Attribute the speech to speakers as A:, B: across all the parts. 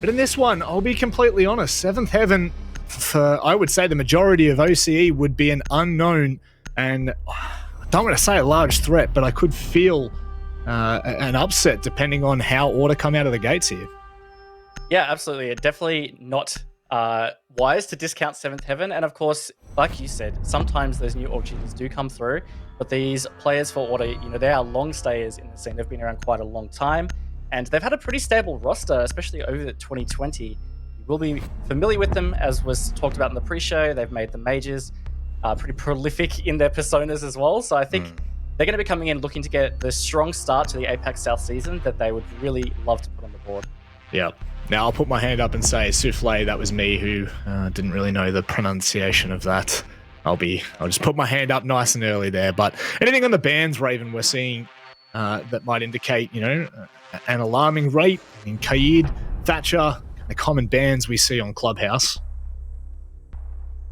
A: But in this one, I'll be completely honest, Seventh Heaven, for I would say the majority of OCE would be an unknown, and I don't want to say a large threat, but I could feel an upset depending on how Order come out of the gates here.
B: Yeah, absolutely. Definitely not wise to discount Seventh Heaven. And of course, like you said, sometimes those new opportunities do come through. But these players for Order, they are long stayers in the scene. They've been around quite a long time. And they've had a pretty stable roster, especially over 2020. You will be familiar with them, as was talked about in the pre-show. They've made the majors, pretty prolific in their personas as well. So I think they're going to be coming in looking to get the strong start to the APAC South season that they would really love to put on the board.
A: Yeah. Now I'll put my hand up and say, Souffle, that was me who didn't really know the pronunciation of that. I'll just put my hand up nice and early there. But anything on the bans, Raven, we're seeing that might indicate, an alarming rate in Kaid, Thatcher, the common bans we see on Clubhouse.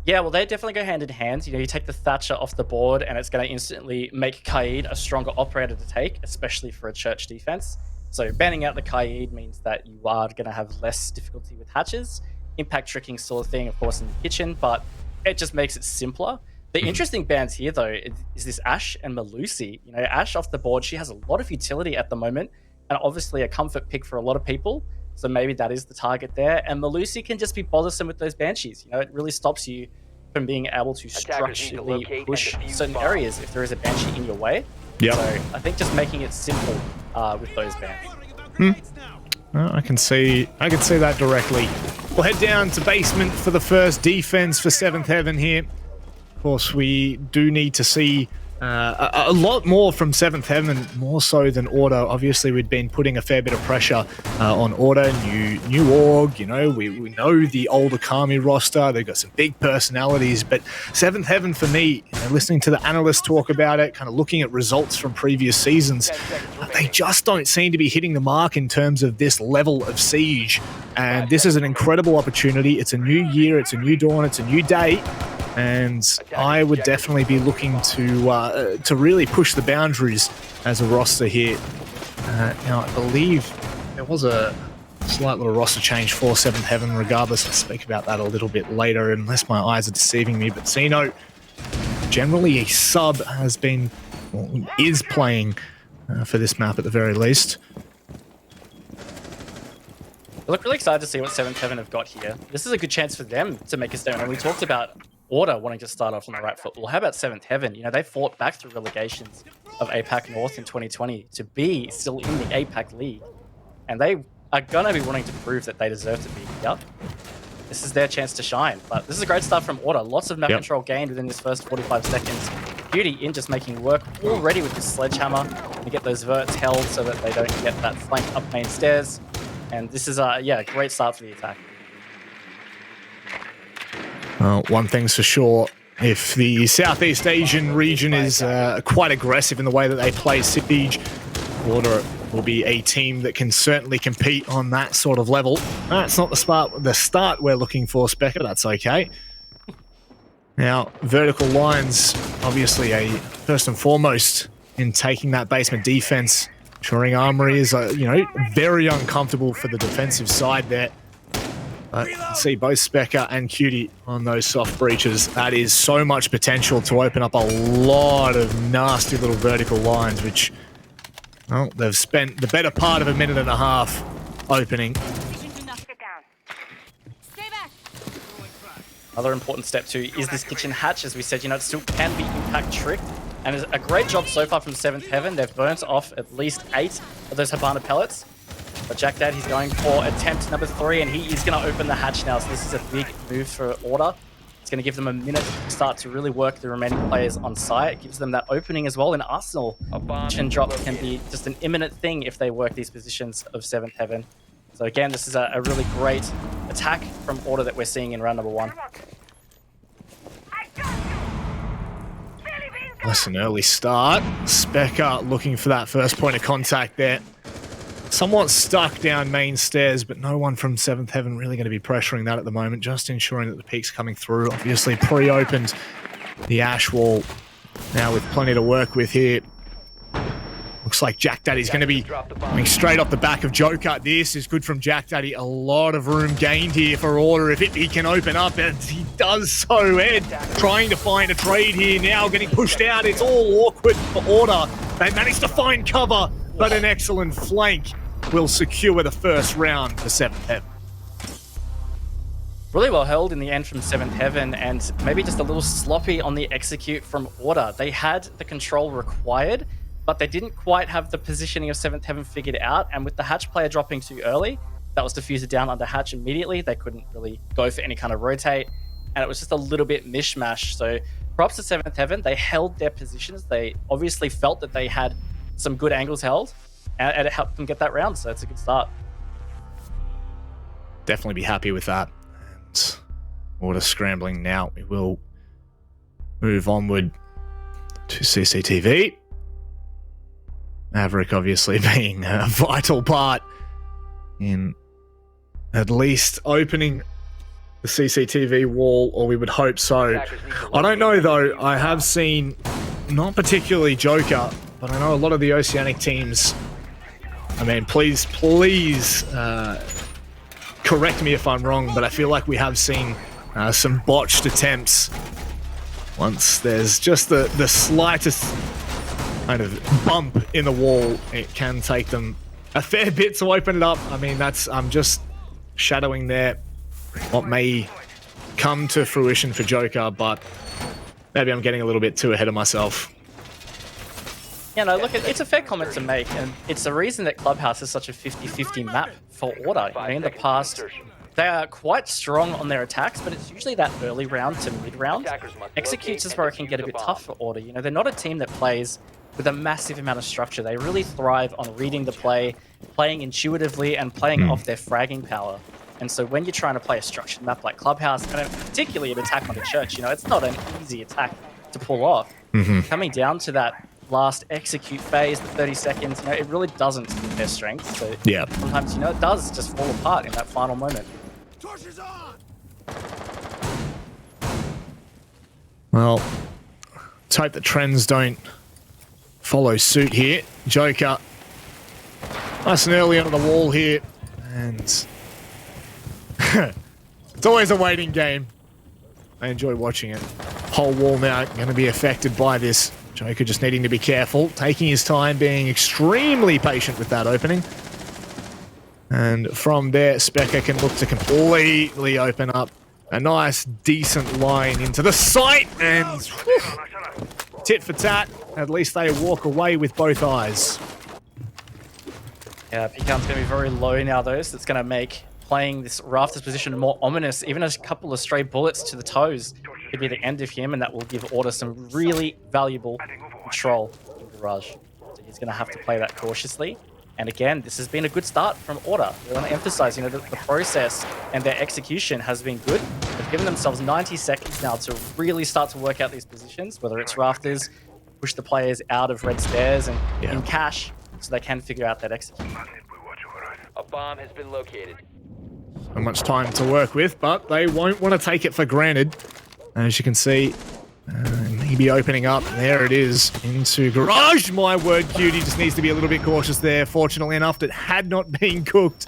B: Yeah, well, they definitely go hand in hand. You take the Thatcher off the board, and it's going to instantly make Kaid a stronger operator to take, especially for a church defense. So banning out the Kaid means that you are going to have less difficulty with hatches. Impact tricking sort of thing, of course, in the kitchen, but it just makes it simpler. The interesting bans here, though, is this Ashe and Melusi. Ashe off the board, she has a lot of utility at the moment, and obviously a comfort pick for a lot of people. So maybe that is the target there. And Melusi can just be bothersome with those Banshees. It really stops you from being able to structurally push certain areas if there is a Banshee in your way.
A: Yep.
B: So I think just making it simple with those bans.
A: Well, I can see that directly. We'll head down to basement for the first defense for Seventh Heaven here. Of course, we do need to see a lot more from Seventh Heaven, more so than Order. Obviously, we'd been putting a fair bit of pressure on Order, new org. We know the old Akami roster. They've got some big personalities, but Seventh Heaven, for me, listening to the analysts talk about it, kind of looking at results from previous seasons, they just don't seem to be hitting the mark in terms of this level of siege. And this is an incredible opportunity. It's a new year. It's a new dawn. It's a new day. And I would definitely be looking to really push the boundaries as a roster here. Now, I believe there was a slight little roster change for Seventh Heaven. Regardless, I'll speak about that a little bit later, unless my eyes are deceiving me. But Xeno, generally a sub, is playing for this map at the very least.
B: I look really excited to see what Seventh Heaven have got here. This is a good chance for them to make a statement. And we talked about Order wanting to start off on the right foot. Well, how about Seventh Heaven? They fought back through relegations of APAC North in 2020 to be still in the APAC League. And they are going to be wanting to prove that they deserve to be here. This is their chance to shine. But this is a great start from Order. Lots of map control gained within this first 45 seconds. Beauty in just making work already with this sledgehammer to get those verts held so that they don't get that flank up main stairs. And this is a great start for the attack.
A: One thing's for sure, if the Southeast Asian region is quite aggressive in the way that they play Siege, Order will be a team that can certainly compete on that sort of level. That's not the start we're looking for, Specker. That's okay. Now, vertical lines, obviously first and foremost in taking that basement defense. Ensuring Armory is, very uncomfortable for the defensive side there. But you can see both Specker and Cutie on those soft breaches. That is so much potential to open up a lot of nasty little vertical lines, which, well, they've spent the better part of a minute and a half opening.
B: Another important step too is this kitchen hatch. As we said, it still can be impact tricked. And it's a great job so far from Seventh Heaven. They've burnt off at least 8 of those Habana pellets. But Jack Dad, he's going for attempt number 3, and he is going to open the hatch now. So this is a big move for Order. It's going to give them a minute to start to really work the remaining players on site. It gives them that opening as well in Arsenal. Kitchen drop can be just an imminent thing if they work these positions of Seventh Heaven. So again, this is a really great attack from Order that we're seeing in round number 1.
A: That's an early start. Specker looking for that first point of contact there. Somewhat stuck down main stairs, but no one from Seventh Heaven really going to be pressuring that at the moment, just ensuring that the peak's coming through. Obviously pre-opened the Ashe wall now with plenty to work with here. Looks looks like Jack Daddy's going to be coming straight off the back of Joker. This is good from Jack Daddy. A lot of room gained here for Order if he can open up, and he does so. Ed trying to find a trade here now, getting pushed out. It's all awkward for Order. They managed to find cover, but an excellent flank will secure the first round for Seventh Heaven.
B: Really well held in the end from Seventh Heaven, and maybe just a little sloppy on the execute from Order. They had the control required, but they didn't quite have the positioning of Seventh Heaven figured out, and with the hatch player dropping too early, that was diffused down under hatch immediately. They couldn't really go for any kind of rotate, and it was just a little bit mishmash. So props to Seventh Heaven. They held their positions. They obviously felt that they had some good angles held, and it helped them get that round, so it's a good start.
A: Definitely be happy with that. Order scrambling now. We will move onward to CCTV. Maverick obviously being a vital part in at least opening the CCTV wall, or we would hope so. I don't know though. I have seen, not particularly Joker, but I know a lot of the Oceanic teams. I mean, please correct me if I'm wrong, but I feel like we have seen some botched attempts. Once there's just the slightest kind of bump in the wall, it can take them a fair bit to open it up. I mean, I'm just shadowing there what may come to fruition for Joker, but maybe I'm getting a little bit too ahead of myself.
B: Yeah, no, look, it's a fair comment to make, and it's the reason that Clubhouse is such a 50-50 map for Order. You know, in the past, they are quite strong on their attacks, but it's usually that early round to mid-round. Executes is where it can get a bit tough for Order. You know, they're not a team that plays with a massive amount of structure. They really thrive on reading the play, playing intuitively, and playing off their fragging power. And so when you're trying to play a structured map like Clubhouse, and particularly an attack on the church, you know, it's not an easy attack to pull off. Coming down to that last execute phase, the 30 seconds, you know, it really doesn't suit their strength. So
A: yeah,
B: sometimes, you know, it does just fall apart in that final moment.
C: Torches on!
A: Well, let's hope the trends don't follow suit here. Joker, nice and early onto the wall here, and it's always a waiting game. I enjoy watching it. Whole wall now going to be affected by this. Joker just needing to be careful, taking his time, being extremely patient with that opening. And from there, Specker can look to completely open up a nice, decent line into the site, and whew, tit for tat. At least they walk away with both eyes.
B: Yeah, P count's going to be very low now, though, so it's going to make playing this Rafters position more ominous. Even a couple of stray bullets to the toes could be the end of him, and that will give Order some really valuable control in Garage. So he's going to have to play that cautiously. And again, this has been a good start from Order. I want to emphasize, you know, the process and their execution has been good. They've given themselves 90 seconds now to really start to work out these positions, whether it's Rafters, push the players out of red stairs and in cash, so they can figure out that execution.
D: A bomb has been located.
A: So much time to work with, but they won't want to take it for granted. As you can see, maybe opening up. There it is into Garage. My word, Cutie just needs to be a little bit cautious there. Fortunately enough, it had not been cooked.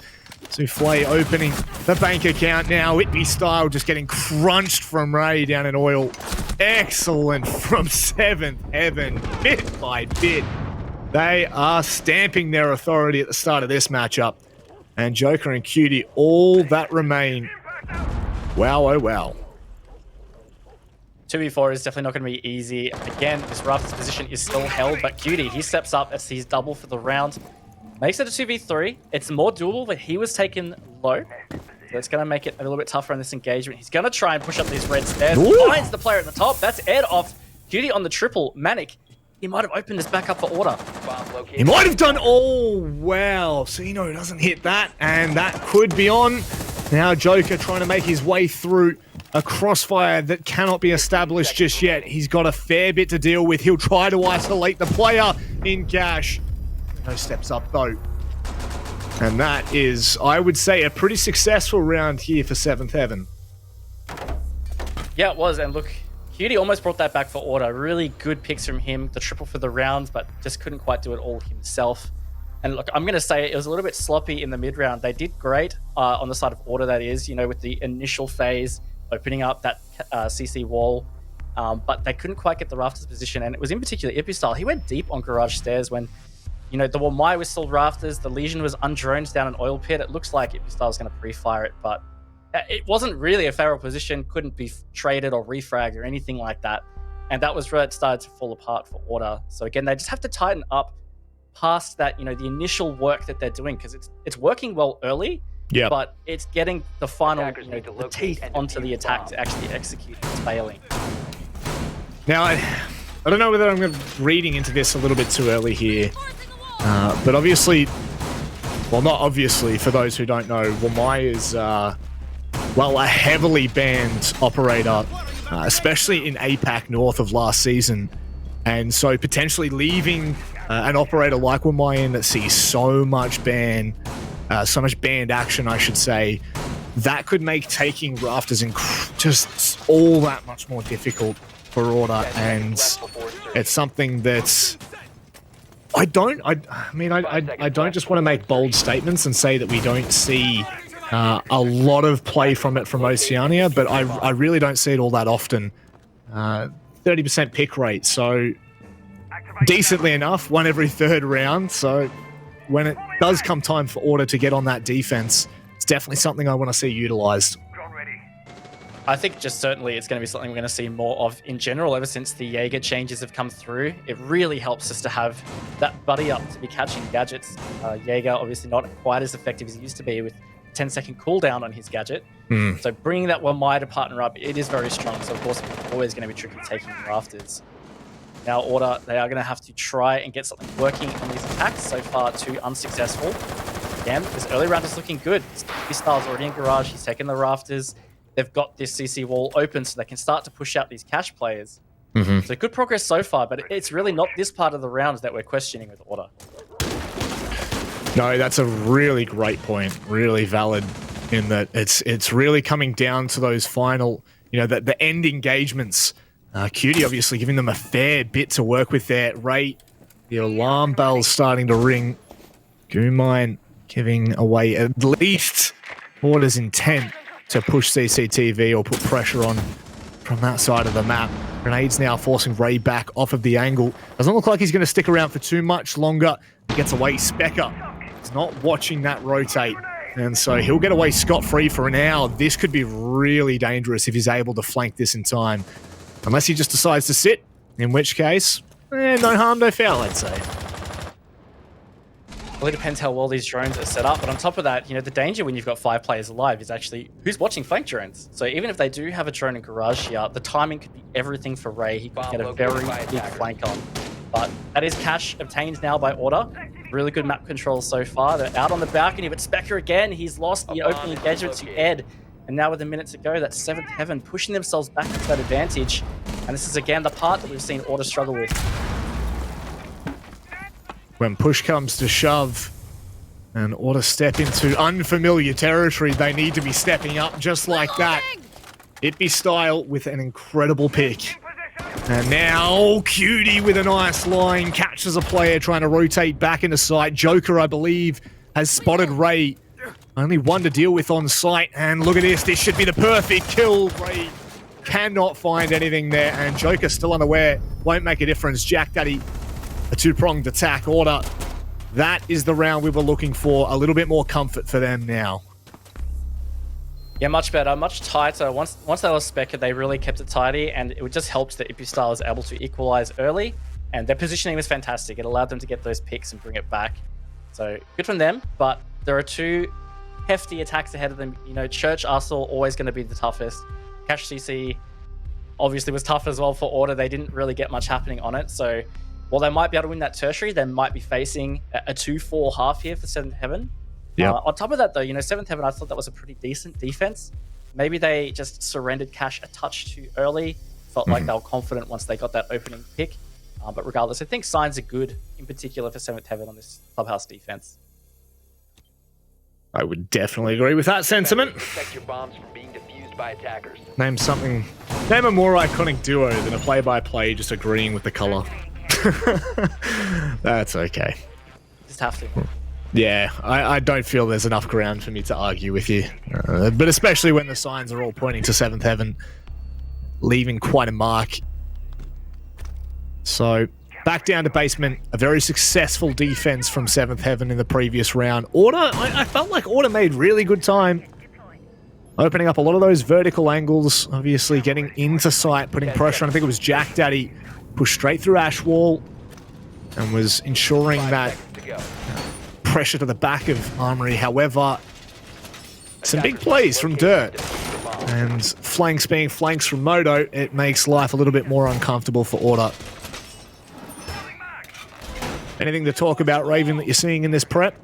A: Souffle opening the bank account now. Whitby style just getting crunched from Ray down in oil. Excellent from Seventh Heaven, bit by bit. They are stamping their authority at the start of this matchup. And Joker and Cutie, all that remain. Wow, oh wow.
B: 2v4 is definitely not going to be easy. Again, this Rafters position is still held, but Cutie, he steps up as he's double for the round. Makes it a 2v3. It's more doable, but he was taken low. So it's going to make it a little bit tougher in this engagement. He's going to try and push up these red stairs.
A: Ooh.
B: Finds the player at the top. That's Ed off. Cutie on the triple. Manic. He might have opened this back up for Order.
A: He might have done, oh wow. Sino doesn't hit that, and that could be on. Now Joker trying to make his way through a crossfire that cannot be established just yet. He's got a fair bit to deal with. He'll try to isolate the player in cash. No steps up though. And that is, I would say, a pretty successful round here for Seventh Heaven.
B: Yeah, it was. And look, Cutie almost brought that back for Order. Really good picks from him. The triple for the round, but just couldn't quite do it all himself. And look, I'm going to say it was a little bit sloppy in the mid round. They did great on the side of Order, that is, with the initial phase, opening up that CC wall. But they couldn't quite get the rafters position. And it was in particular Ipistyle. He went deep on Garage Stairs when, the Wamai was still rafters. The Legion was undroned down an oil pit. It looks like Ipistyle was going to pre-fire it, but it wasn't really a favorable position. Couldn't be traded or refragged or anything like that. And that was where it started to fall apart for Order. So again, they just have to tighten up past that, the initial work that they're doing, because it's working well early, but it's getting the final, the teeth onto the attack to actually execute. It's failing.
A: Now, I don't know whether I'm reading into this a little bit too early here, but obviously, well, not obviously, for those who don't know, Wamai is, a heavily banned operator, especially in APAC north of last season. And so potentially leaving an operator like Wamai in that sees so much banned action, I should say, that could make taking rafters just all that much more difficult for Order. And it's something that I don't just want to make bold statements and say that we don't see a lot of play from it from Oceania, but I really don't see it all that often. 30% pick rate, so decently enough, one every third round. So when it does come time for Order to get on that defense, it's definitely something I want to see utilized.
B: I think just certainly it's going to be something we're going to see more of in general ever since the Jaeger changes have come through. It really helps us to have that buddy up to be catching gadgets. Jaeger obviously not quite as effective as he used to be with 10-second cooldown on his gadget. So bringing that Wamai to partner up, it is very strong. So of course it's always going to be tricky taking rafters. Now Order, they are going to have to try and get something working on these attacks. So far too unsuccessful. Again, this early round is looking good. Pistyle's already in Garage, he's taking the rafters. They've got this CC wall open so they can start to push out these cash players. So good progress so far, but it's really not this part of the round that we're questioning with Order.
A: No, that's a really great point. Really valid in that it's really coming down to those final, the end engagements. Cutie obviously giving them a fair bit to work with there. Ray, the alarm bell's starting to ring. Goomine giving away at least Order's intent to push CCTV or put pressure on from that side of the map. Grenades now forcing Ray back off of the angle. Doesn't look like he's going to stick around for too much longer. He gets away. Specker is not watching that rotate. And so he'll get away scot-free for now. This could be really dangerous if he's able to flank this in time. Unless he just decides to sit, in which case, no harm, no foul, I'd say.
B: Well, it depends how well these drones are set up. But on top of that, the danger when you've got 5 players alive is actually who's watching flank drones. So even if they do have a drone in Garage here, the timing could be everything for Ray. He could get a very big flank on. But that is cash obtained now by Order. Really good map control so far. They're out on the balcony, but Specker again, he's lost the opening engagement to Ed. And now with a minute to go, that's 7th Heaven pushing themselves back into that advantage. And this is again the part that we've seen Order struggle with.
A: When push comes to shove and Order step into unfamiliar territory, they need to be stepping up just like that. Ipistyle with an incredible pick. And now Cutie with a nice line catches a player trying to rotate back into sight. Joker, I believe, has spotted Ray. Only one to deal with on site. And look at this. This should be the perfect kill. Ray cannot find anything there. And Joker still unaware. Won't make a difference. Jack Daddy, a two-pronged attack. Order. That is the round we were looking for. A little bit more comfort for them now.
B: Yeah, much better, much tighter. Once they were Specker, they really kept it tidy, and it just helped that Ipistyle was able to equalize early, and their positioning was fantastic. It allowed them to get those picks and bring it back. So good from them, but there are 2 hefty attacks ahead of them. Church Arsenal always going to be the toughest. Cash CC obviously was tough as well for Order. They didn't really get much happening on it. So while they might be able to win that tertiary, they might be facing a 2-4 half here for 7th Heaven.
A: Yeah.
B: On top of that, though, 7th Heaven, I thought that was a pretty decent defense. Maybe they just surrendered Cash a touch too early. Felt like they were confident once they got that opening pick. But regardless, I think signs are good, in particular for 7th Heaven on this clubhouse defense.
A: I would definitely agree with that sentiment.
D: Protect your bombs from being defused used by attackers.
A: Name a more iconic duo than a play-by-play just agreeing with the color. That's okay.
B: Just have to.
A: Yeah, I don't feel there's enough ground for me to argue with you. But especially when the signs are all pointing to 7th Heaven, leaving quite a mark. So, back down to basement. A very successful defense from 7th Heaven in the previous round. Order, I felt like Order made really good time. Opening up a lot of those vertical angles, obviously getting into sight, putting pressure on. I think it was Jack Daddy pushed straight through Ash Wall and was ensuring that pressure to the back of Armory. However, some big plays from Dirt. And flanks being flanks from Moto, it makes life a little bit more uncomfortable for Order. Anything to talk about, Raven, that you're seeing in this prep?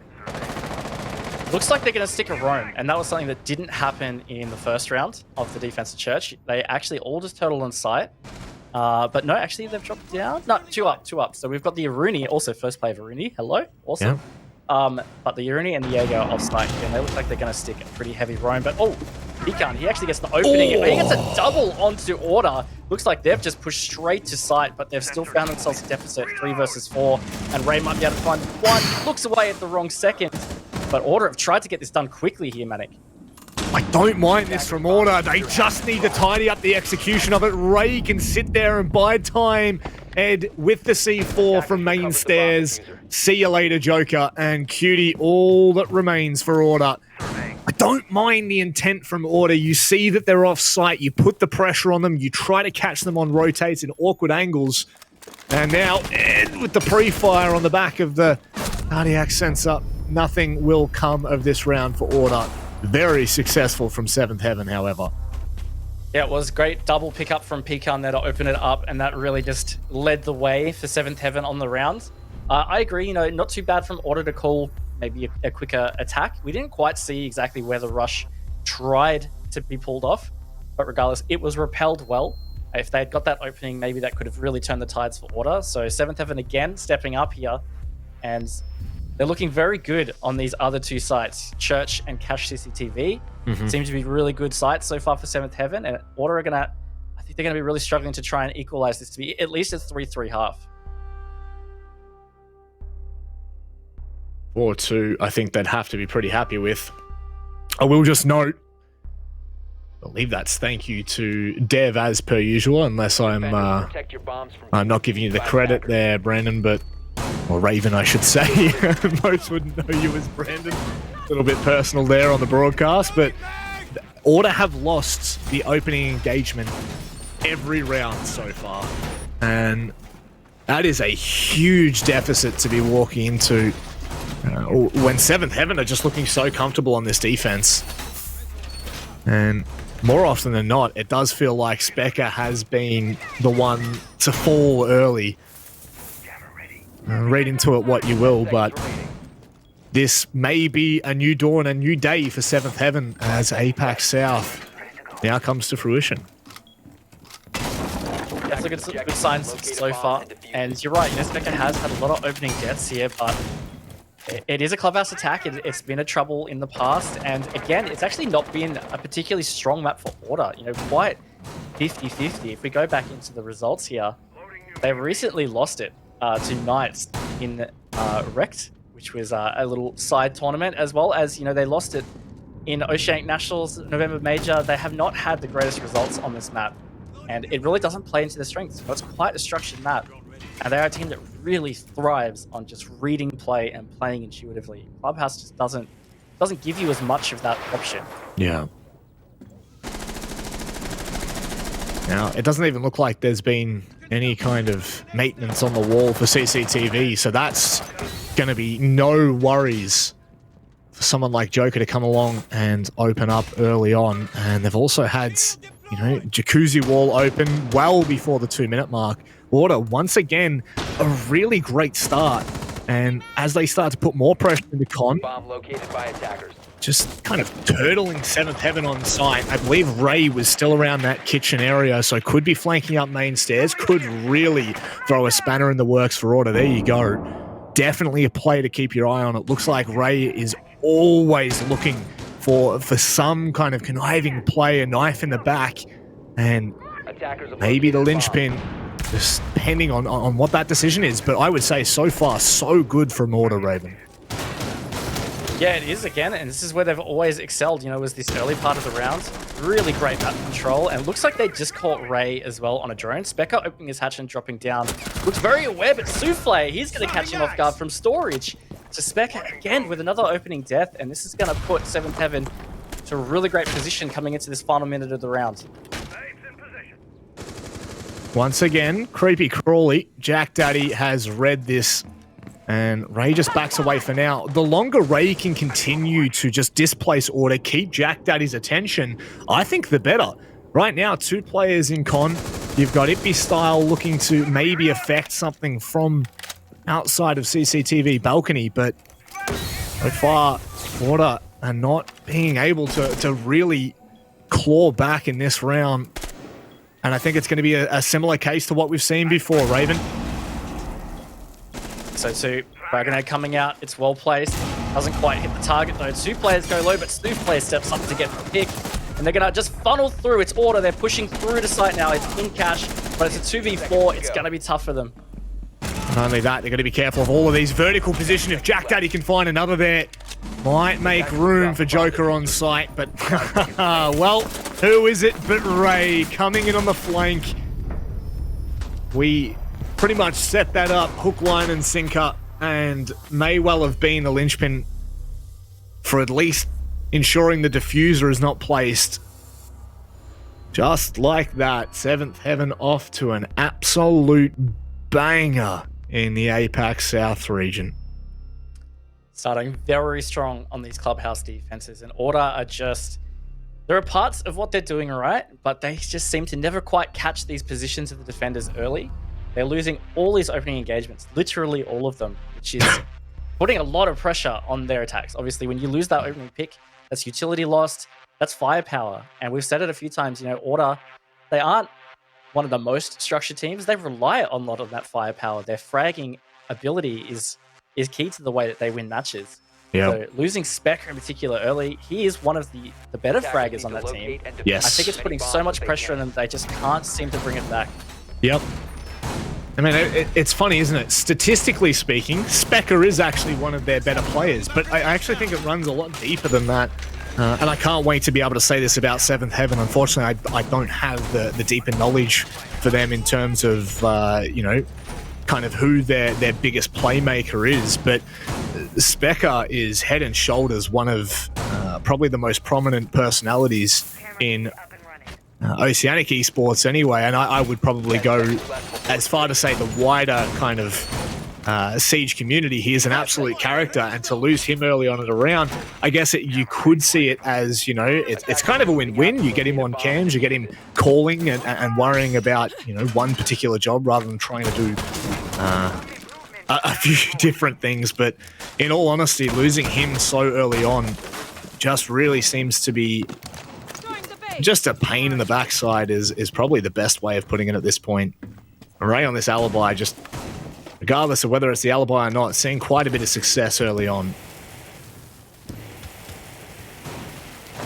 B: Looks like they're going to stick a roam, and that was something that didn't happen in the first round of the defensive church. They actually all just turtled on site. But no, actually, they've dropped down. No, two up. So we've got the Aruni, also first play of Aruni. Hello, awesome. Yeah. But the Aruni and the Jaeger off site, and they look like they're going to stick a pretty heavy roam. But Pecan, he actually gets the opening. He gets a double onto Order. Looks like they've just pushed straight to site, but they've still found themselves a deficit, 3 versus 4. And Ray might be able to find one. Looks away at the wrong second. But Order have tried to get this done quickly here, Manic.
A: I don't mind this from Order. They just need to tidy up the execution of it. Ray can sit there and buy time. Ed with the C4 from main stairs. See you later, Joker. And Cutie, all that remains for Order. I don't mind the intent from Order. You see that they're off site. You put the pressure on them. You try to catch them on rotates in awkward angles. And now Ed with the pre-fire on the back of the cardiac sensor. Nothing will come of this round for Order. Very successful from 7th Heaven, however.
B: Yeah, it was great double pickup from Pecan there to open it up, and that really just led the way for 7th Heaven on the round. I agree, not too bad from Order to call maybe a quicker attack. We didn't quite see exactly where the rush tried to be pulled off, but regardless, it was repelled well. If they had got that opening, maybe that could have really turned the tides for Order. So 7th Heaven again stepping up here, and they're looking very good on these other two sites, Church and Cache CCTV. Seem to be really good sites so far for 7th Heaven, and Order are I think they're gonna be really struggling to try and equalize this to be at least a 3-3 half.
A: 4-2, I think they'd have to be pretty happy with. I will just note, I believe that's thank you to Dev as per usual, unless I'm not giving you the credit there, Brandon, or Raven, I should say. Most wouldn't know you as Brandon. A little bit personal there on the broadcast, but Order have lost the opening engagement every round so far. And that is a huge deficit to be walking into when 7th Heaven are just looking so comfortable on this defense. And more often than not, it does feel like Specker has been the one to fall early. Read into it what you will, but this may be a new dawn, a new day for 7th Heaven as APAC South now comes to fruition.
B: That's a good signs so far. And you're right, Specker has had a lot of opening deaths here, but it is a clubhouse attack. It's been a trouble in the past. And again, it's actually not been a particularly strong map for Order. Quite 50-50. If we go back into the results here, they've recently lost it to Knights in Rect, which was a little side tournament, as well as, they lost it in Oceanic Nationals November Major. They have not had the greatest results on this map, and it really doesn't play into their strengths. It's quite a structured map, and they're a team that really thrives on just reading play and playing intuitively. Clubhouse just doesn't give you as much of that option.
A: Yeah. Now, it doesn't even look like there's been any kind of maintenance on the wall for CCTV, so that's going to be no worries for someone like Joker to come along and open up early on. And they've also had, Jacuzzi wall open well before the 2-minute mark. Order, once again, a really great start. And as they start to put more pressure into Con,
D: bomb located by attackers.
A: Just kind of turtling 7th Heaven on site. I believe Ray was still around that kitchen area, so could be flanking up main stairs. Could really throw a spanner in the works for Order. There you go. Definitely a play to keep your eye on. It looks like Ray is always looking for some kind of conniving play, a knife in the back, and
D: Attackers have
A: maybe the
D: located a bomb.
A: linchpin, just depending on what that decision is. But I would say so far, so good from Order, Raven.
B: Yeah, it is again, and this is where they've always excelled, you know, was this early part of the round. Really great map control, and it looks like they just caught Ray as well on a drone. Specker opening his hatch and dropping down. Looks very aware, but Souffle, he's going to catch him off guard from storage. So Specker again with another opening death, and this is going to put Seventh Heaven to a really great position coming into this final minute of the round.
A: Once again, Creepy Crawly, Jack Daddy has read this, and Ray just backs away for now. The longer Ray can continue to just displace Order, keep Jack Daddy's attention, I think the better. Right now, 2 players in con. You've got Ippy Style looking to maybe affect something from outside of CCTV balcony, but so far, Order are not being able to really claw back in this round. And I think it's going to be a similar case to what we've seen before, Raven.
B: So Dragonhead coming out, it's well placed. Doesn't quite hit the target though. 2 players go low, but Souffle steps up to get the pick. And they're going to just funnel through. It's Order. They're pushing through to site now. It's in cash, but it's a 2v4. It's going to be tough for them.
A: Not only that, they're going to be careful of all of these vertical position. If Jack Daddy can find another there, might make room for Joker on site. But, well, who is it but Ray coming in on the flank? We pretty much set that up, hook, line, and sinker, and may well have been the linchpin for at least ensuring the diffuser is not placed. Just like that, Seventh Heaven off to an absolute banger in the APAC South region.
B: Starting very strong on these clubhouse defenses, and Order are just... There are parts of what they're doing right, but they just seem to never quite catch these positions of the defenders early. They're losing all these opening engagements, literally all of them, which is putting a lot of pressure on their attacks. Obviously, when you lose that opening pick, that's utility lost, that's firepower. And we've said it a few times, you know, Order, they aren't one of the most structured teams. They rely on a lot of that firepower. Their fragging ability is key to the way that they win matches.
A: Yeah.
B: So losing Specker in particular early, he is one of the better fraggers on that team.
A: Yes.
B: I think it's putting so much pressure on them, they just can't seem to bring it back.
A: Yep. I mean, it's funny, isn't it? Statistically speaking, Specker is actually one of their better players, but I actually think it runs a lot deeper than that. And I can't wait to be able to say this about Seventh Heaven. Unfortunately, I don't have the deeper knowledge for them in terms of, you know, kind of who their biggest playmaker is. But Specker is head and shoulders one of probably the most prominent personalities in Oceanic esports anyway, and I would probably go as far to say the wider kind of Siege community. He is an absolute character, and to lose him early on in the round, I guess you could see it as, you know, it's kind of a win-win. You get him on cams, you get him calling and worrying about, you know, one particular job rather than trying to do a few different things. But in all honesty, losing him so early on just really seems to be just a pain in the backside is probably the best way of putting it at this point. Ray on this alibi, just regardless of whether it's the alibi or not, seeing quite a bit of success early on.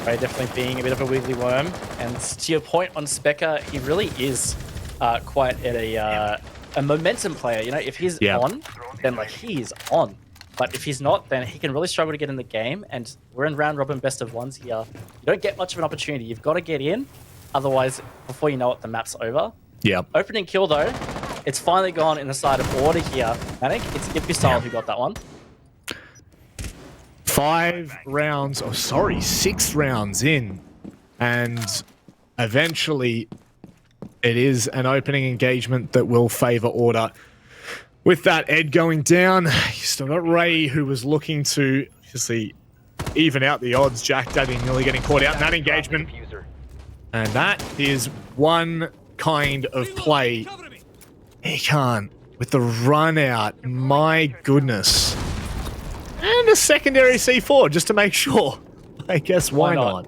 B: Ray definitely being a bit of a wiggly worm. And to your point on Specker, he really is quite a momentum player. You know, if he's on, then like he is on. But if he's not, then he can really struggle to get in the game. And we're in round robin best of ones here. You don't get much of an opportunity. You've got to get in. Otherwise, before you know it, the map's over.
A: Yeah.
B: Opening kill, though. It's finally gone in the side of Order here. Manic, it's Ippy Style who got that one.
A: 6 rounds in. And eventually, it is an opening engagement that will favor Order. With that Ed going down, you still got Ray, who was looking to obviously even out the odds. Jack Daddy nearly getting caught out in that engagement. And that is one kind of play he can't. With the run out, my goodness. And a secondary C4 just to make sure. I guess why not?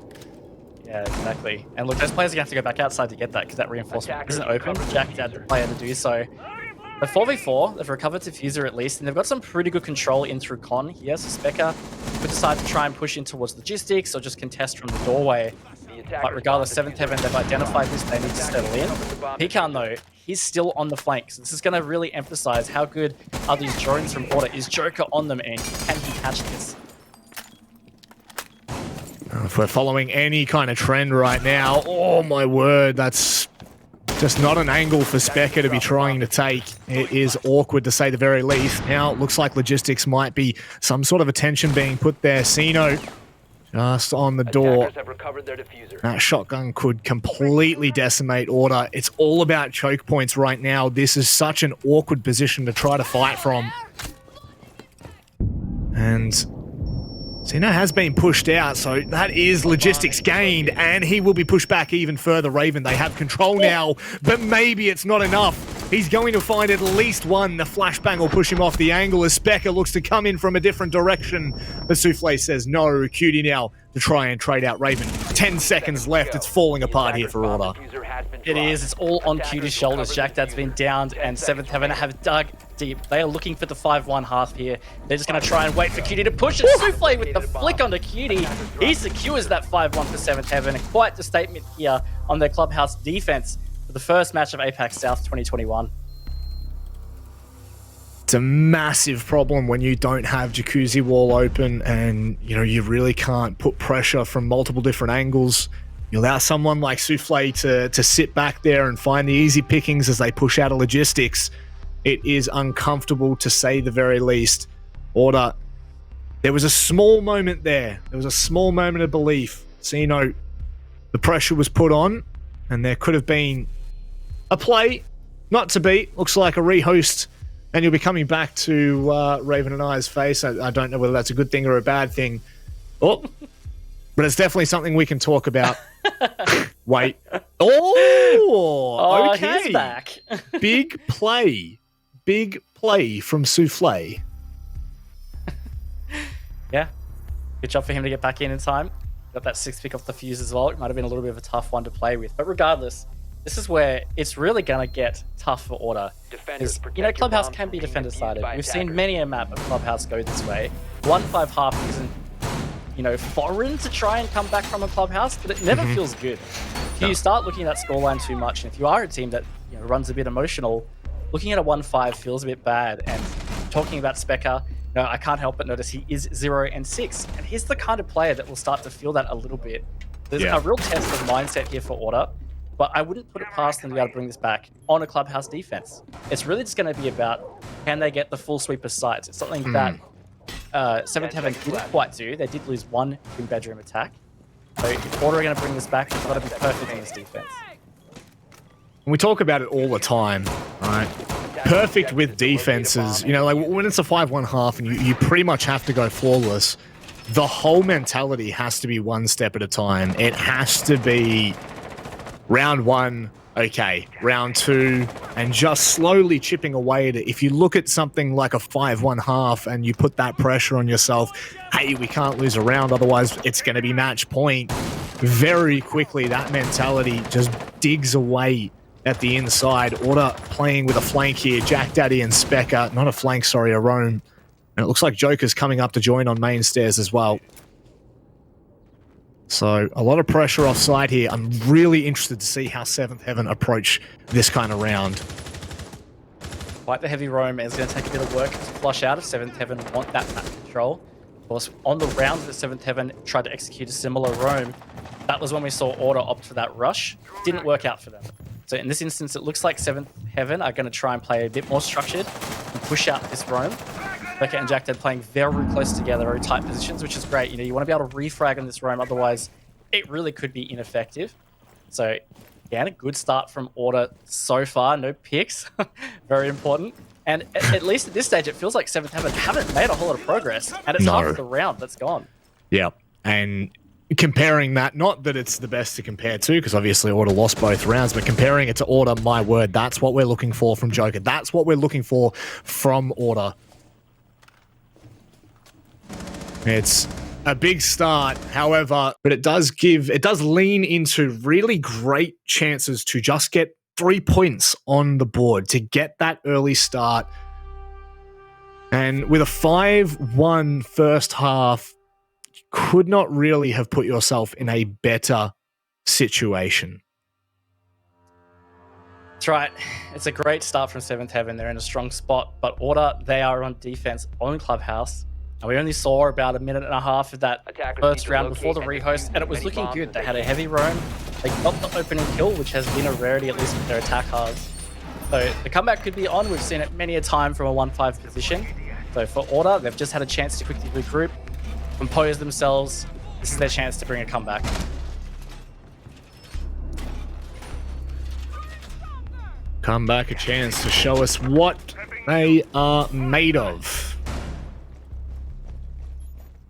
B: Yeah, exactly. And look, those players are going to have to go back outside to get that because that reinforcement isn't open. Jack had the player to do so. The 4v4, they've recovered Diffuser at least, and they've got some pretty good control in through Con here. So Specca could decide to try and push in towards logistics or just contest from the doorway. But regardless, 7th Heaven, they've identified this, they need to settle in. Pecan, though, he's still on the flank, so this is going to really emphasize how good are these drones from Order. Is Joker on them, and can he catch this?
A: If we're following any kind of trend right now, oh my word, that's just not an angle for Specca to be trying to take. It is awkward to say the very least. Now it looks like logistics might be some sort of attention being put there. Sino just on the door. That shotgun could completely decimate Order. It's all about choke points right now. This is such an awkward position to try to fight from. And Sino has been pushed out, so that is logistics gained, and he will be pushed back even further. Raven, they have control now, but maybe it's not enough. He's going to find at least one. The flashbang will push him off the angle as Specca looks to come in from a different direction. But Souffle says no. Cutie now to try and trade out Raven. 10 seconds left. It's falling apart here for Order.
B: It is. It's all on Cutie's shoulders. Jack Dad's been downed, and 7th Heaven have dug deep. They are looking for the 5-1 half here. They're just going to try and wait for Cutie to push it. Souffle with the flick onto Cutie. He secures that 5-1 for 7th Heaven. Quite the statement here on their clubhouse defense for the first match of APAC South 2021.
A: It's a massive problem when you don't have Jacuzzi wall open and, you know, you really can't put pressure from multiple different angles. You allow someone like Souffle to sit back there and find the easy pickings as they push out of logistics. It is uncomfortable to say the very least. Order. There was a small moment there. There was a small moment of belief. Sino, the pressure was put on and there could have been a play. Not to be. Looks like a rehost. And you'll be coming back to Raven and I's face. I don't know whether that's a good thing or a bad thing. Oh, but it's definitely something we can talk about. Wait. Oh, okay.
B: He's back.
A: Big play. Big play from Souffle.
B: Yeah. Good job for him to get back in time. Got that 6th pick off the fuse as well. It might have been a little bit of a tough one to play with. But regardless, this is where it's really going to get tough for Order. Because, you know, Clubhouse can be defender-sided. We've seen many a map of Clubhouse go this way. 1-5 half isn't, you know, foreign to try and come back from a Clubhouse, but it never feels good. If you start looking at that scoreline too much, and if you are a team that, you know, runs a bit emotional, looking at a 1-5 feels a bit bad. And talking about Specca, you know, I can't help but notice he is 0-6. And he's the kind of player that will start to feel that a little bit. There's a real test of mindset here for Order. But I wouldn't put it past them to be able to bring this back on a Clubhouse defense. It's really just going to be about, can they get the full sweep of sights? It's something that 7th Heaven didn't quite do. They did lose one in bedroom attack. So if Order are going to bring this back, they've got to be perfect in this defense.
A: We talk about it all the time, right? Perfect with defenses. You know, like when it's a 5-1 half and you pretty much have to go flawless, the whole mentality has to be one step at a time. It has to be round 1, okay, round 2, and just slowly chipping away at it. If you look at something like a 5-1 half and you put that pressure on yourself, hey, we can't lose a round, otherwise it's going to be match point. Very quickly, that mentality just digs away at the inside. Order playing with a flank here. Jack Daddy and Specca, not a flank, sorry, a roam. And it looks like Joker's coming up to join on main stairs as well. So a lot of pressure offside here. I'm really interested to see how 7th Heaven approach this kind of round.
B: Quite the heavy roam is going to take a bit of work to flush out if 7th Heaven want that map control. Of course, on the round that 7th Heaven tried to execute a similar roam, that was when we saw Order opt for that rush. Didn't work out for them. So in this instance, it looks like 7th Heaven are going to try and play a bit more structured and push out this roam. Becca and Jack Dad playing very close together, very tight positions, which is great. You know, you want to be able to refrag on this roam, otherwise it really could be ineffective. So, yeah, a good start from Order so far. No picks. Very important. And at least at this stage, it feels like 7th Heaven haven't made a whole lot of progress. And it's half of the round that's gone.
A: Yeah. And comparing that, not that it's the best to compare to, because obviously Order lost both rounds, but comparing it to Order, my word, that's what we're looking for from Joker. That's what we're looking for from Order. It's a big start, however, but it does lean into really great chances to just get 3 points on the board to get that early start. And with a 5-1 first half, you could not really have put yourself in a better situation.
B: That's right. It's a great start from Seventh Heaven. They're in a strong spot, but Order, they are on defense on Clubhouse. And we only saw about a minute and a half of that first round before the rehost, and it was looking good. They had a heavy roam. They got the opening kill, which has been a rarity, at least with their attack halves. So the comeback could be on. We've seen it many a time from a 1-5 position. So for Order, they've just had a chance to quickly regroup, compose themselves. This is their chance to bring a comeback.
A: Come back, a chance to show us what they are made of.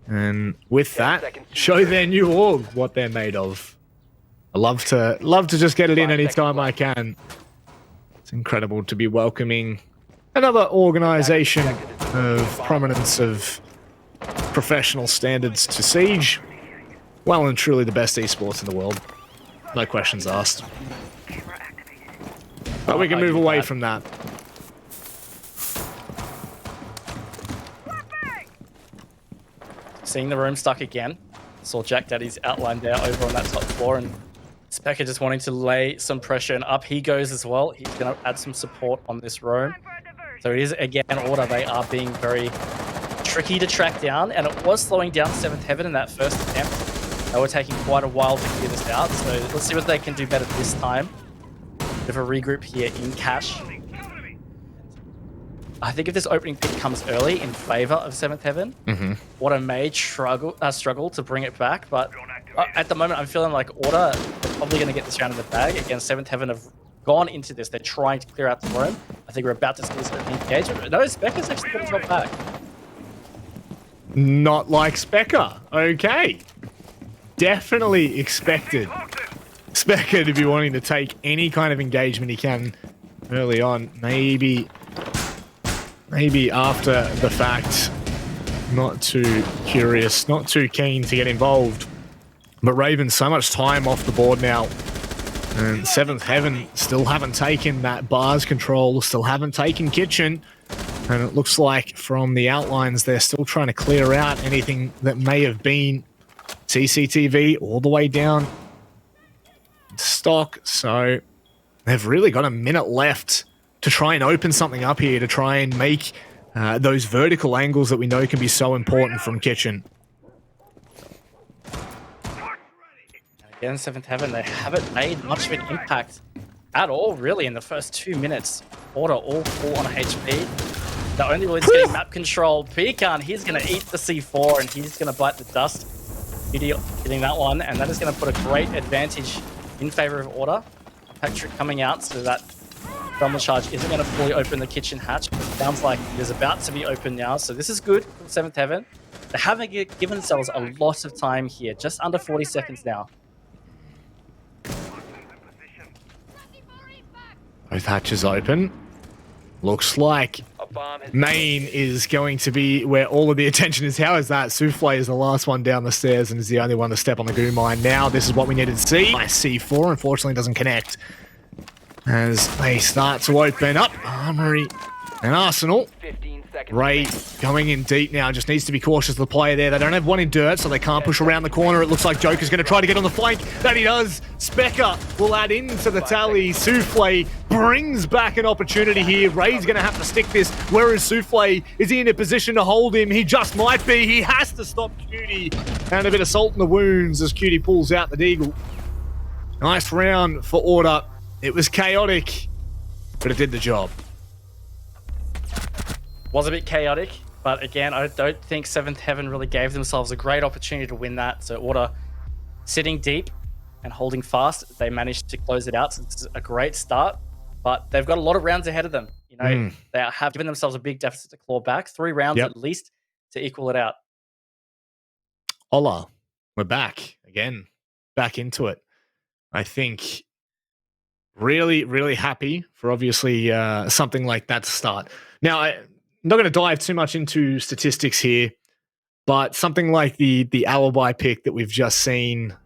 A: And with that, show their new org what they're made of. I love to just get it in anytime I can. It's incredible to be welcoming another organization of prominence of professional standards to Siege. Well and truly the best esports in the world. No questions asked. But we can move away from that.
B: Seeing the room stuck again. Saw Jack Daddy's outline there over on that top floor, and Specker just wanting to lay some pressure, and up he goes as well. He's going to add some support on this roam. So it is again Order. They are being very tricky to track down, and it was slowing down Seventh Heaven in that first attempt. They were taking quite a while to clear this out, so let's see what they can do better this time. Bit of a regroup here in cash. I think if this opening pick comes early in favor of Seventh Heaven, Order may struggle to bring it back, but at the moment I'm feeling like Order are probably going to get this round in the bag. Again, Seventh Heaven have gone into this. They're trying to clear out the room. I think we're about to see this opening engagement. No, Specker's actually going to drop back.
A: Not like Specker. Okay. Definitely expected Specker to be wanting to take any kind of engagement he can early on. Maybe after the fact, not too curious, not too keen to get involved. But Raven, so much time off the board now. And Seventh Heaven still haven't taken that bars control, still haven't taken kitchen. And it looks like from the outlines, they're still trying to clear out anything that may have been CCTV all the way down stock. So they've really got a minute left to try and open something up here, to try and make those vertical angles that we know can be so important from kitchen.
B: Again, Seventh Heaven, they haven't made much of an impact at all, really, in the first 2 minutes. Order all full on HP. The only really just getting map control. Pecan, he's going to eat the C4 and he's going to bite the dust. Idiot hitting that one, and that is going to put a great advantage in favor of Order. Patrick coming out so that Thermal Charge isn't going to fully open the kitchen hatch. It sounds like it is about to be open now, so this is good from Seventh Heaven. They haven't given themselves a lot of time here, just under 40 seconds now.
A: Both hatches open. Looks like main is going to be where all of the attention is. How is that? Souffle is the last one down the stairs and is the only one to step on the goo mine. Now this is what we needed to see. Nice C4, unfortunately doesn't connect. As they start to open up Armory and Arsenal. Ray going in deep now, just needs to be cautious of the player there. They don't have one in dirt, so they can't push around the corner. It looks like Joker's going to try to get on the flank. That he does. Specker will add into the tally. Souffle brings back an opportunity here. Ray's going to have to stick this. Where is Souffle? Is he in a position to hold him? He just might be. He has to stop Cutie. And a bit of salt in the wounds as Cutie pulls out the deagle. Nice round for Order. It was chaotic, but it did the job.
B: Was a bit chaotic, but again, I don't think Seventh Heaven really gave themselves a great opportunity to win that. So Order sitting deep and holding fast, they managed to close it out. So it's a great start, but they've got a lot of rounds ahead of them. You know, they have given themselves a big deficit to claw back, 3 rounds at least to equal it out.
A: Hola, we're back again, back into it. I think really, really happy for obviously something like that to start. Now, I'm not going to dive too much into statistics here, but something like the alibi pick that we've just seen,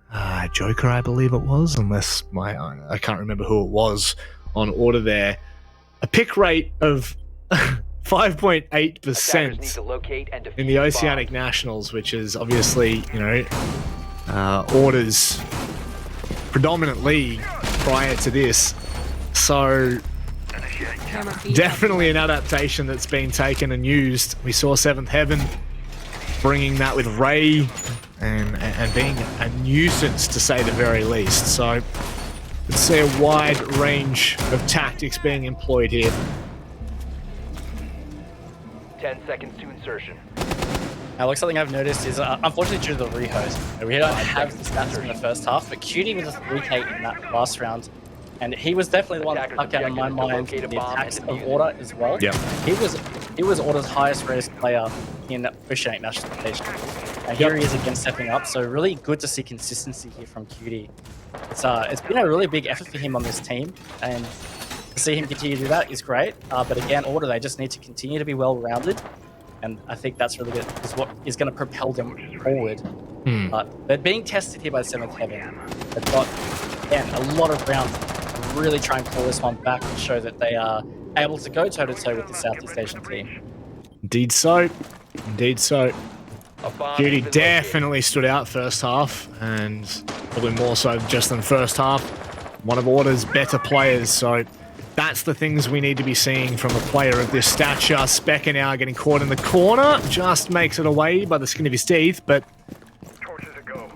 A: Joker, I believe it was, unless I can't remember who it was, on Order there. A pick rate of 5.8% in the Oceanic Nationals, which is obviously, you know, Order's predominant league prior to this. So definitely an adaptation that's been taken and used. We saw Seventh Heaven bringing that with Ray and being a nuisance, to say the very least. So let's see a wide range of tactics being employed here.
D: 10 seconds to insertion.
B: Now, look, something I've noticed is, unfortunately, due to the rehost, we don't have the stats in the first half, but Cutie was a 3K in that last round, and he was definitely the one that stuck out in my mind in the attacks of Order as well.
A: Yeah.
B: He was Order's highest rated player in Oceanic National Station. And here he is again stepping up, so really good to see consistency here from Cutie. It's been a really big effort for him on this team, and to see him continue to do that is great. But again, Order, they just need to continue to be well-rounded, and I think that's really good, is what is going to propel them forward. But they're being tested here by 7th Heaven. They've got, again, a lot of rounds to really try and pull this one back and show that they are able to go toe-to-toe with the Southeast Asian team.
A: Indeed so. Indeed so. Cutie definitely stood out first half, and probably more so just than first half. One of Order's better players, so that's the things we need to be seeing from a player of this stature. Specker now getting caught in the corner, just makes it away by the skin of his teeth, but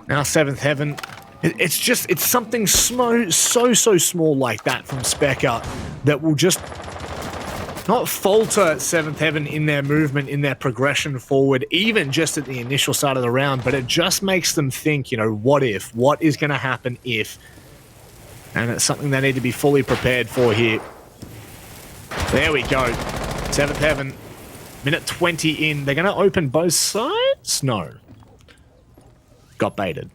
A: now 7th Heaven. It's something so small like that from Specker that will just not falter 7th Heaven in their movement, in their progression forward, even just at the initial start of the round, but it just makes them think, you know, what if? What is going to happen if? And it's something they need to be fully prepared for here. There we go. 7th Heaven, minute 20 in. They're going to open both sides? No. Got baited.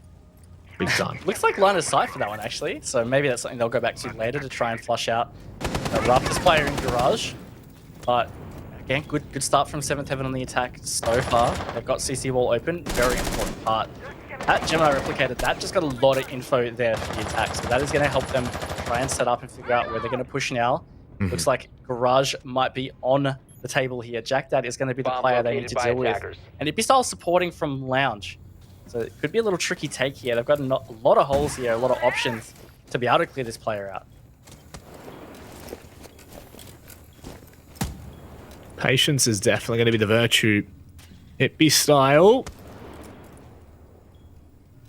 A: Big time.
B: Looks like line of sight for that one, actually. So maybe that's something they'll go back to later to try and flush out the roughest player in Garage. But again, good start from 7th Heaven on the attack so far. They've got CC wall open, very important part. That Gemini replicated, that just got a lot of info there for the attack. So that is going to help them try and set up and figure out where they're going to push now. Looks like Garage might be on the table here. Jack Dad is going to be the player they need to deal with. And Ibisal supporting from Lounge. So it could be a little tricky take here. They've got a lot of holes here, a lot of options to be able to clear this player out.
A: Patience is definitely going to be the virtue. Ibisal.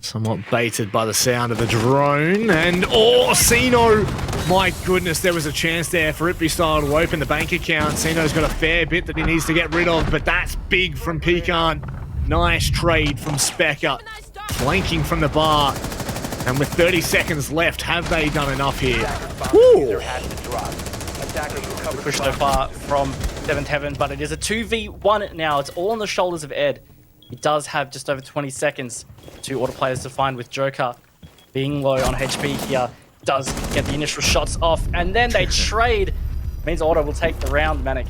A: Somewhat baited by the sound of the drone. And, oh, Sino! My goodness, there was a chance there for Ibisal to open the bank account. Sino's got a fair bit that he needs to get rid of, but that's big from Pecan. Nice trade from Specker. Flanking from the bar. And with 30 seconds left, have they done enough here? Woo!
B: Push so far from 7th Heaven, but it is a 2v1 now. It's all on the shoulders of Ed. He does have just over 20 seconds to Order players to find, with Joker being low on HP here. Does get the initial shots off, and then they trade. Means Order will take the round, Manic.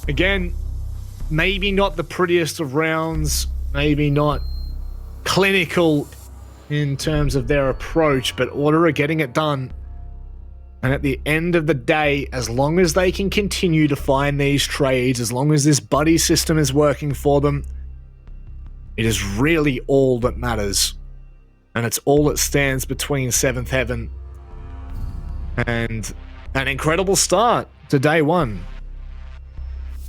A: Again, maybe not the prettiest of rounds, maybe not clinical in terms of their approach, but Order are getting it done. And at the end of the day, as long as they can continue to find these trades, as long as this buddy system is working for them, it is really all that matters. And it's all that stands between 7th Heaven and an incredible start to day one.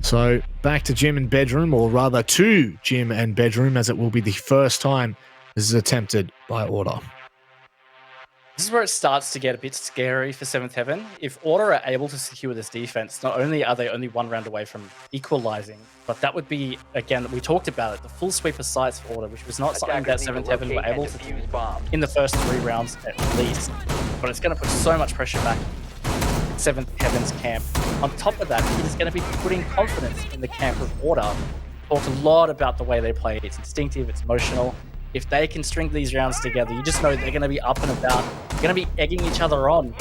A: So back to Gym and Bedroom, or rather to Gym and Bedroom, as it will be the first time this is attempted by Order.
B: This is where it starts to get a bit scary for 7th Heaven. If Order are able to secure this defense, not only are they only one round away from equalizing, but that would be, again, we talked about it, the full sweep of sights for Order, which was not something that 7th Heaven were able to do in the first 3 rounds at least. But it's going to put so much pressure back in 7th Heaven's camp. On top of that, it is going to be putting confidence in the camp of Order. Talked a lot about the way they play. It's instinctive, it's emotional. If they can string these rounds together, you just know they're going to be up and about. They're going to be egging each other on.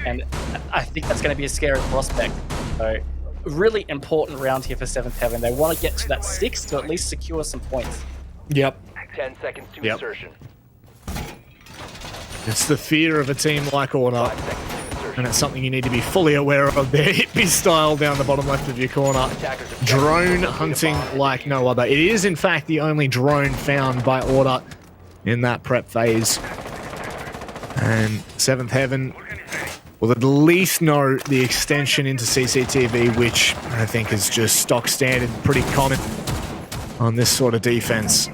B: And I think that's going to be a scary prospect. So, really important round here for 7th Heaven. They want to get to that 6 to at least secure some points.
A: Yep.
D: 10 seconds to insertion.
A: It's the fear of a team like Order,
D: 5 seconds to insertion.
A: and it's something you need to be fully aware of. Their hippie style down the bottom left of your corner.
D: Attackers have
A: Drone
D: located a
A: hunting
D: bomb.
A: like no other. It is, in fact, the only drone found by Order in that prep phase. And Seventh Heaven will at least know the extension into CCTV, which I think is just stock standard, pretty common on this sort of defense.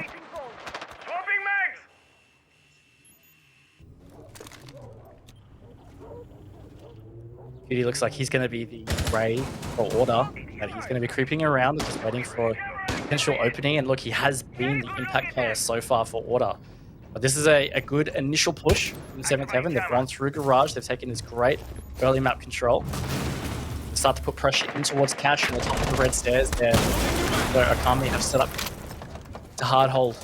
B: Cutie looks like he's going to be the Ray for Order, that he's going to be creeping around and just waiting for a potential opening. And look, he has been the impact player so far for Order. But this is a good initial push from 7th Heaven. They've gone through Garage. They've taken this great early map control. They start to put pressure in towards Cash on the top of the red stairs there. So Akami have set up to hard hold.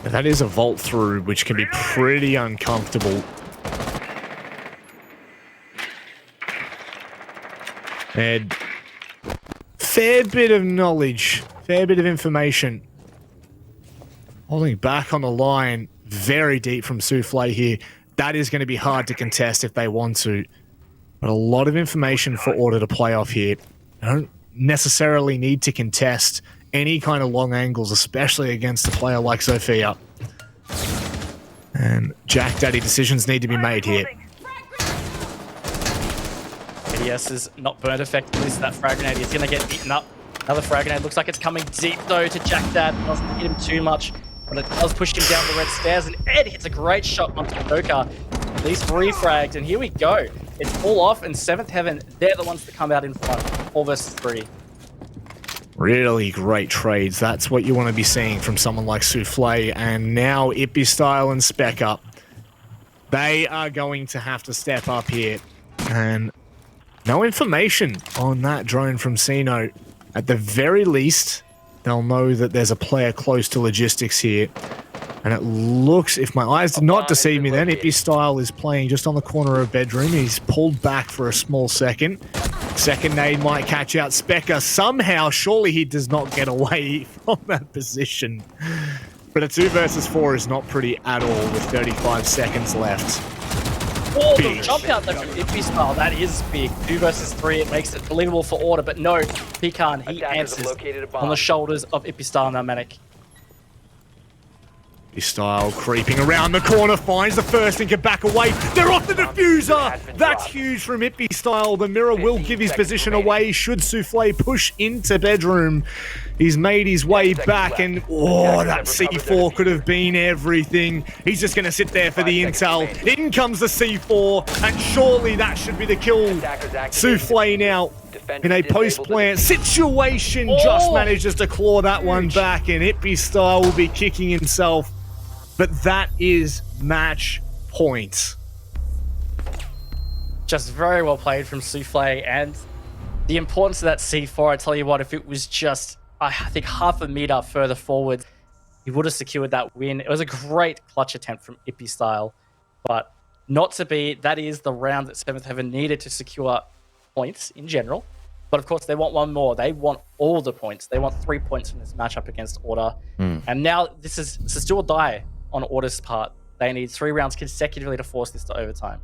A: That is a vault through, which can be pretty uncomfortable. And fair bit of knowledge, fair bit of information. Holding back on the line, very deep from Souffle here. That is going to be hard to contest if they want to. But a lot of information for Order to play off here. They don't necessarily need to contest any kind of long angles, especially against a player like Sophia. And Jack Daddy decisions need to be made here.
B: ADS is not burned effectively, so that frag grenade is going to get eaten up. Another frag grenade looks like it's coming deep though to Jack Dad. Doesn't hit him too much, but it does push him down the red stairs, and Ed hits a great shot onto Doka. These refragged, and here we go. It's all off, and 7th Heaven, they're the ones that come out in front. 4 versus 3.
A: Really great trades. That's what you want to be seeing from someone like Souffle. And now Ippy Style and Spec Up. They are going to have to step up here. And no information on that drone from Sino. At the very least, they'll know that there's a player close to logistics here. And it looks, if my eyes did not deceive me then, Ippy Style is playing just on the corner of bedroom. He's pulled back for a small second. Second nade might catch out Specker. Somehow, surely he does not get away from that position. But a 2 versus 4 is not pretty at all with 35 seconds left.
B: Oh, the
A: Big.
B: jump out there from Ippy Style, that is big. 2 versus 3, it makes it believable for Order, but no, Pecan, he
D: Attackers have
B: answers
D: located a bomb.
B: on the shoulders of Ippy Style now, Manic.
A: Ippy Style creeping around the corner, finds the first and get back away. They're off the diffuser! That's huge from Ippy Style. The mirror will give his position away should Souffle push into bedroom. He's made his way back, and oh, that C4 could have been everything. He's just going to sit there for the intel. In comes the C4, and surely that should be the kill. Souffle now in a post-plant situation just manages to claw that one back, and Ippy Style will be kicking himself. But that is match point.
B: Just very well played from Souffle, and the importance of that C4, I tell you what, if it was just, I think, half a meter further forward, he would have secured that win. It was a great clutch attempt from Ippy Style, but not to be. That is the round that 7th Heaven needed to secure points in general. But of course, they want one more. They want all the points. They want 3 points from this matchup against Order. And now this is do or die on Order's part. They need 3 rounds consecutively to force this to overtime.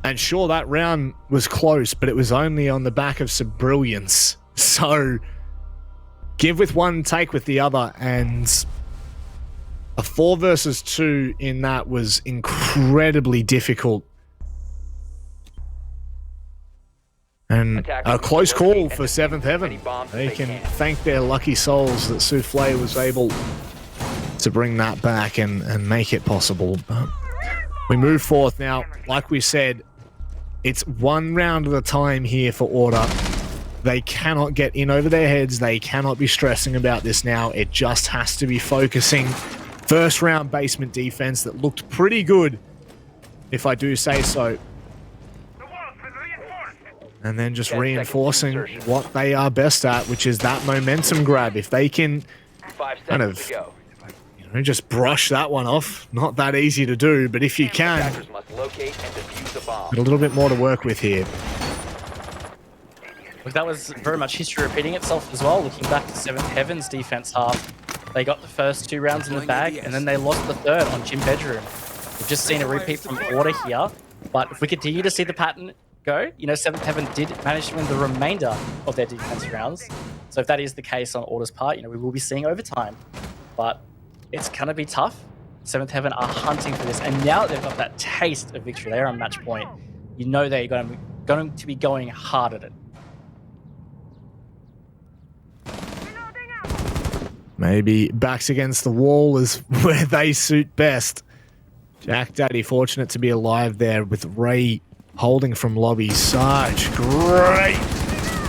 A: And sure, that round was close, but it was only on the back of some brilliance. So, give with one, take with the other, and a 4 versus 2 in that was incredibly difficult. And a close call for 7th Heaven. They can thank their lucky souls that Souffle was able to bring that back and make it possible. But we move forth now. Like we said, it's 1 round at a time here for Order. They cannot get in over their heads. They cannot be stressing about this now. It just has to be focusing. First round basement defense that looked pretty good, if I do say so. And then just reinforcing what they are best at, which is that momentum grab. If they can
D: 5
A: kind
D: seconds
A: of,
D: to go.
A: just brush that one off. Not that easy to do, but if you can,
D: Attackers must locate and defuse a bomb.
A: got a little bit more to work with here.
B: Look, that was very much history repeating itself as well. Looking back to 7th Heaven's defense half, They got the first 2 rounds in the bag, and then they lost the third on Gym Bedroom. We've just seen a repeat from Order here, but if we continue to see the pattern go, you know, 7th Heaven did manage to win the remainder of their defense rounds. So if that is the case on Order's part, you know, we will be seeing overtime. But it's going to be tough. 7th Heaven are hunting for this, and now that they've got that taste of victory, they're on match point. You know they're going to be going hard at it.
A: Maybe backs against the wall is where they suit best. Jack Daddy fortunate to be alive there with Ray holding from lobby. Such great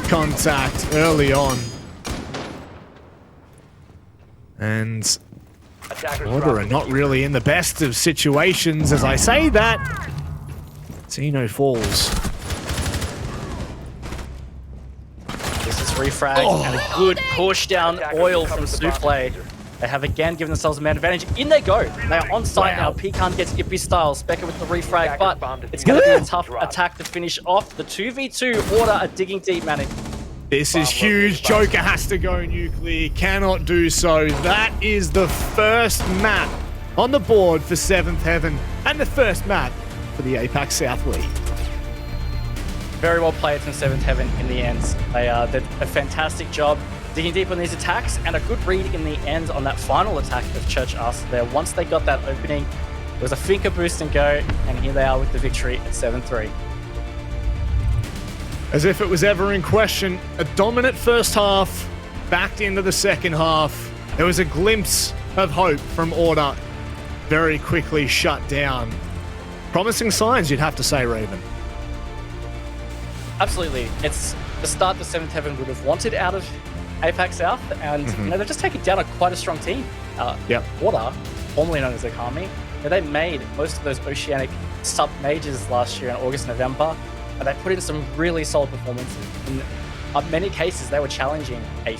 A: contact early on. And
D: Attackers
A: Order are
D: dropping
A: not really in the best of situations as I say that. Zeno falls.
B: This is refrag and a good push down oil from Souffle. They have again given themselves a man advantage. In they go. They are on site now. Pecan gets Ippy style. Specker with the refrag, but it's going to be a tough attack to finish off. The 2v2 Order are digging deep, man.
A: This is huge. Joker has to go nuclear. Cannot do so. That is the first map on the board for 7th Heaven and the first map for the APAC South League.
B: Very well played from 7th Heaven in the end. They did a fantastic job digging deep on these attacks, and a good read in the end on that final attack of Church Arsenal there. Once they got that opening, it was a finger boost and go, and here they are with the victory at 7-3.
A: As if it was ever in question, a dominant first half, backed into the second half. There was a glimpse of hope from Order, very quickly shut down. Promising signs, you'd have to say, Raven.
B: Absolutely. It's the start that 7th Heaven would have wanted out of APAC South, and you know, they've just taken down quite a strong team. Order, formerly known as Okami, they made most of those Oceanic sub-majors last year in August, November, and they put in some really solid performances. In many cases, they were challenging a